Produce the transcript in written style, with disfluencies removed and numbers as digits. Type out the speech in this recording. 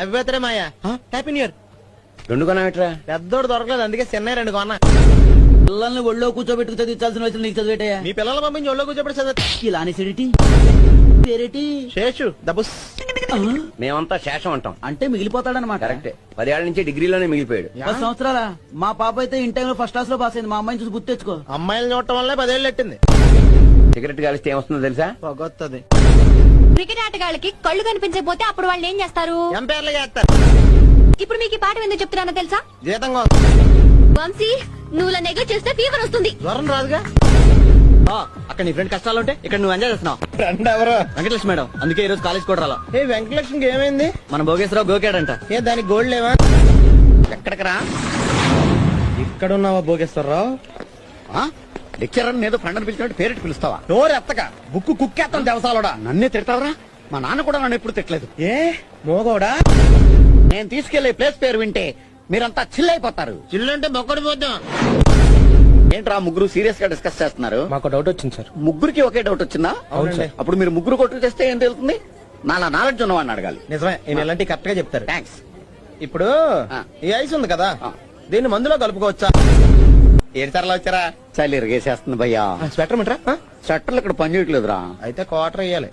అవ్వేతరే మాయా happy new year. 2 కొనవేట్రా? పెద్దోడు దొరకలేదు, అందుకే చిన్న 2 కొన్నా. పిల్లల్ని ఒళ్ళో కూర్చోబెట్టుకు చదివించాల్సిన వయసులో నీకు చదివేటయా? మీ పిల్లలు పంపించి ఒళ్ళో కూర్చోబెట్టి చదివా. ఇలా అనేసిడిటీ పేరేటి? శేషు దబుస్. మేమంతా శేషం అంటాం. అంటే మిగిలిపోతాడనమాట. కరెక్టే. 10 ఏళ్ల నుంచి డిగ్రీలోనే మిగిలిపోయాడు. 10 సంవత్సరాల మా పాప అయితే ఇన్ టైంలో ఫస్ట్ క్లాస్ లో పాస్ అయింది. మా అమ్మాయిని చూసి గుర్తు తెచ్చుకో. అమ్మాయిలు చూడటం వల్లే 10 ఏళ్ళు ఎట్టింది. సిగరెట్ కాలిస్తే ఏమొస్తుందో తెలుసా? పొగొత్తది. క్రికెట్ ఆటగాళ్ళకి కళ్ళు కనిపించకపోతే అప్పుడు వాళ్ళు ఏం చేస్తారు? ఎంపైర్లు చేస్తారు. ఇప్పుడు మీకు ఈ పాట ఎందుకు చెప్తున్నానో తెలుసా? జీతంగా వంశీ, నువ్వు ఇలా నెగ్లెక్ట్ చేస్తే ఫీవర్ వస్తుంది. జ్వరం రాదుగా. అక్కడ నీ ఫ్రెండ్ కష్టాలు ఉంటే ఇక్కడ నువ్వు ఎంజాయ్ చేస్తున్నావు. ఫ్రెండ్ ఎవరు? వెంకటలక్ష్మి మేడం. అందుకే ఈ రోజు కాలేజ్ కూడా రాలా. ఏ వెంకటలక్ష్మికి ఏమైంది? మన భోగేశ్వరరావు గోకాడంట. ఏ దానికి గోల్డ్ లేవా? ఎక్కడికి రా? ఇక్కడ ఉన్నావా భోగేశ్వరరావు? లెక్చరర్ ఏదో ఫ్రెండ్ అని పిలిచినట్టు పేరెట్ పిలుస్తావా? నోరు ఎత్తక బుక్కు కుక్కేస్తాం దేవసాలోడా. నన్నే తిడతావరా? మా నాన్న కూడా నన్ను ఎప్పుడు తిట్టలేదు. ఏ మోగోడా? నేను తీసుకెళ్లే ప్లేస్ పేరు వింటే మీరంతా చిల్ అయిపోతారు. చిల్లంటే బొక్కడి పోద్దాం. ఏంట్రా ముగ్గురు సీరియస్ గా డిస్కస్ చేస్తున్నారు? మాకు డౌట్ వచ్చింది సార్. ముగ్గురికి ఒకే డౌట్ వచ్చిందా? అవును సార్. అప్పుడు మీరు ముగ్గురు కొట్టు చేస్తే ఏం తెలుస్తుంది? నాలా నాలెడ్జ్ ఉన్నవాడిని అడగాలి. నిజమే, ఈయన ఇలాంటి కరెక్ట్ గా చెప్తారు. థ్యాంక్స్. ఇప్పుడు ఆ. ఈ ఐస్ ఉంది కదా, ఆ. దీన్ని మందులో కలుపుకోవచ్చా? ఏడుసార్లు వచ్చారా? చలి ఇరిగేసేస్తుంది భయ్యా. స్వెటర్ మిట్రా? షట్టర్లు ఇక్కడ పని చేయట్లేదురా. అయితే క్వార్టర్ వేయాలి.